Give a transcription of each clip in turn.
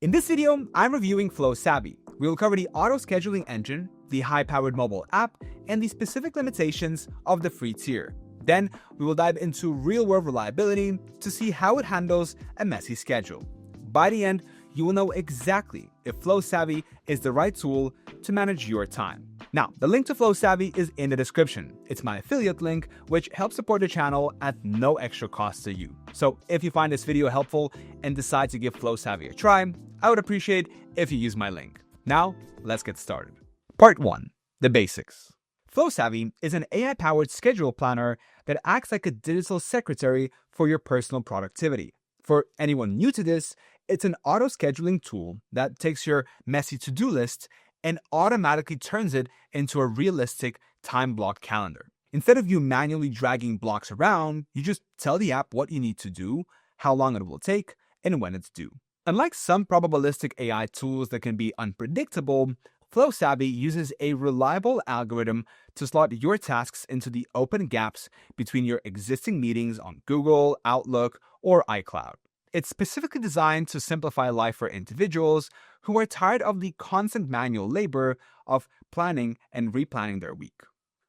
In this video, I'm reviewing FlowSavvy. We will cover the auto-scheduling engine, the high-powered mobile app, and the specific limitations of the free tier. Then, we will dive into real-world reliability to see how it handles a messy schedule. By the end, you will know exactly if FlowSavvy is the right tool to manage your time. Now, the link to FlowSavvy is in the description. It's my affiliate link, which helps support the channel at no extra cost to you. So if you find this video helpful and decide to give FlowSavvy a try, I would appreciate if you use my link. Now, let's get started. Part 1. The basics. FlowSavvy is an AI-powered schedule planner that acts like a digital secretary for your personal productivity. For anyone new to this, it's an auto-scheduling tool that takes your messy to-do list and automatically turns it into a realistic time-blocked calendar. Instead of you manually dragging blocks around, you just tell the app what you need to do, how long it will take, and when it's due. Unlike some probabilistic AI tools that can be unpredictable, FlowSavvy uses a reliable algorithm to slot your tasks into the open gaps between your existing meetings on Google, Outlook, or iCloud. It's specifically designed to simplify life for individuals who are tired of the constant manual labor of planning and replanning their week.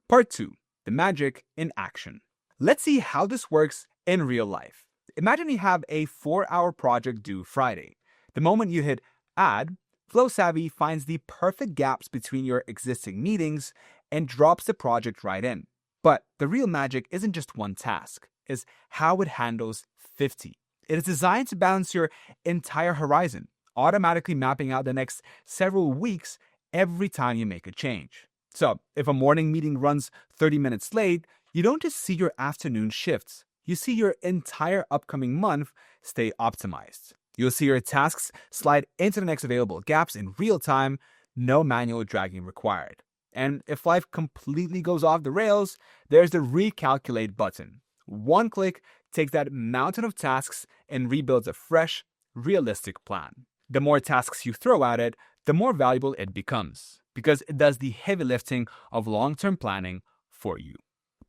Part 2. The magic in action. Let's see how this works in real life. Imagine you have a 4-hour project due Friday. The moment you hit Add, FlowSavvy finds the perfect gaps between your existing meetings and drops the project right in. But the real magic isn't just one task, it's how it handles 50. It is designed to balance your entire horizon, automatically mapping out the next several weeks every time you make a change. So, if a morning meeting runs 30 minutes late, you don't just see your afternoon shifts. You see your entire upcoming month stay optimized. You'll see your tasks slide into the next available gaps in real time, no manual dragging required. And if life completely goes off the rails, there's the recalculate button. One click takes that mountain of tasks and rebuilds a fresh, realistic plan. The more tasks you throw at it, the more valuable it becomes, because it does the heavy lifting of long-term planning for you.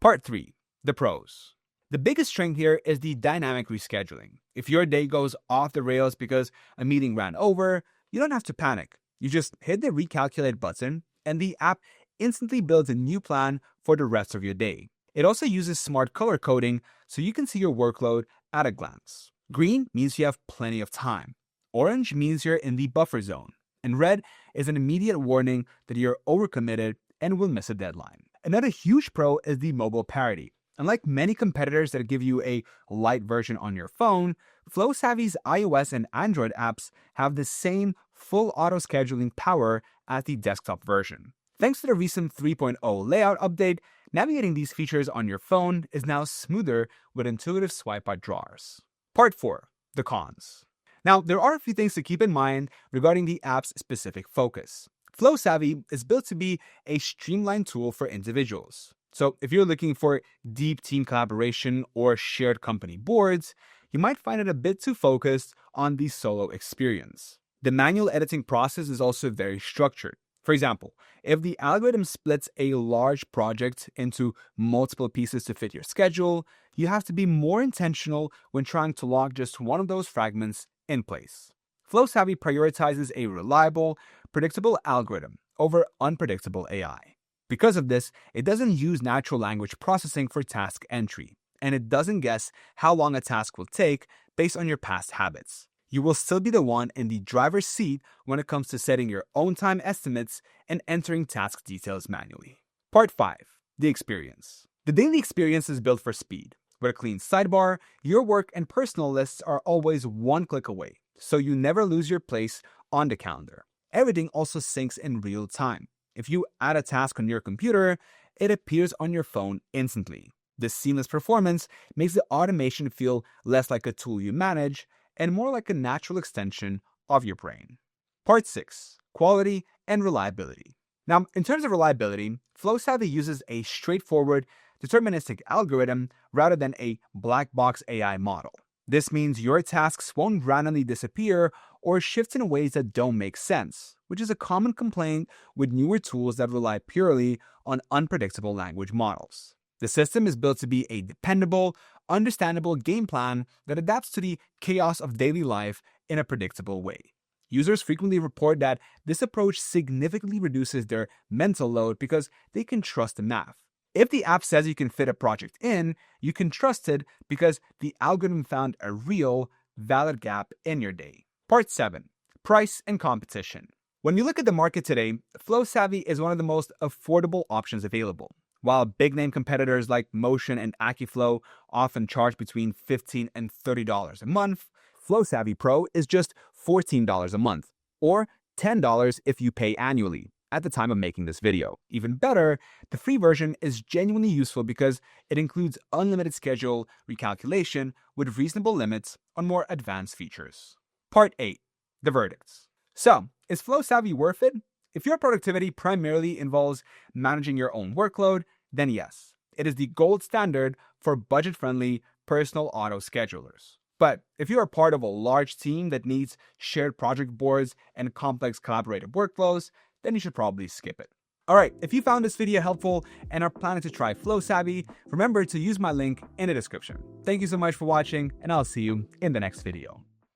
Part 3. The pros. The biggest strength here is the dynamic rescheduling. If your day goes off the rails because a meeting ran over, you don't have to panic. You just hit the recalculate button, and the app instantly builds a new plan for the rest of your day. It also uses smart color coding so you can see your workload at a glance. Green means you have plenty of time. Orange means you're in the buffer zone. And red is an immediate warning that you're overcommitted and will miss a deadline. Another huge pro is the mobile parity. Unlike many competitors that give you a light version on your phone, FlowSavvy's iOS and Android apps have the same full auto-scheduling power as the desktop version. Thanks to the recent 3.0 layout update, navigating these features on your phone is now smoother with intuitive swipe-out drawers. Part 4. The cons. Now, there are a few things to keep in mind regarding the app's specific focus. FlowSavvy is built to be a streamlined tool for individuals. So if you're looking for deep team collaboration or shared company boards, you might find it a bit too focused on the solo experience. The manual editing process is also very structured. For example, if the algorithm splits a large project into multiple pieces to fit your schedule, you have to be more intentional when trying to lock just one of those fragments in place. FlowSavvy prioritizes a reliable, predictable algorithm over unpredictable AI. Because of this, it doesn't use natural language processing for task entry, and it doesn't guess how long a task will take based on your past habits. You will still be the one in the driver's seat when it comes to setting your own time estimates and entering task details manually. Part 5. The experience. The daily experience is built for speed. With a clean sidebar, your work and personal lists are always one click away, so you never lose your place on the calendar. Everything also syncs in real time. If you add a task on your computer, it appears on your phone instantly. This seamless performance makes the automation feel less like a tool you manage and more like a natural extension of your brain. Part 6. Quality and reliability. Now, in terms of reliability, FlowSavvy uses a straightforward, deterministic algorithm rather than a black box AI model. This means your tasks won't randomly disappear or shift in ways that don't make sense, which is a common complaint with newer tools that rely purely on unpredictable language models. The system is built to be a dependable, understandable game plan that adapts to the chaos of daily life in a predictable way. Users frequently report that this approach significantly reduces their mental load because they can trust the math. If the app says you can fit a project in, you can trust it because the algorithm found a real, valid gap in your day. Part 7. Price and competition. When you look at the market today, FlowSavvy is one of the most affordable options available. While big-name competitors like Motion and Akiflow often charge between $15 and $30 a month, FlowSavvy Pro is just $14 a month, or $10 if you pay annually at the time of making this video. Even better, the free version is genuinely useful because it includes unlimited schedule recalculation with reasonable limits on more advanced features. Part 8. The verdicts. So, is FlowSavvy worth it? If your productivity primarily involves managing your own workload, then yes, it is the gold standard for budget-friendly personal auto schedulers. But if you are part of a large team that needs shared project boards and complex collaborative workflows, then you should probably skip it. Alright, if you found this video helpful and are planning to try FlowSavvy, remember to use my link in the description. Thank you so much for watching, and I'll see you in the next video.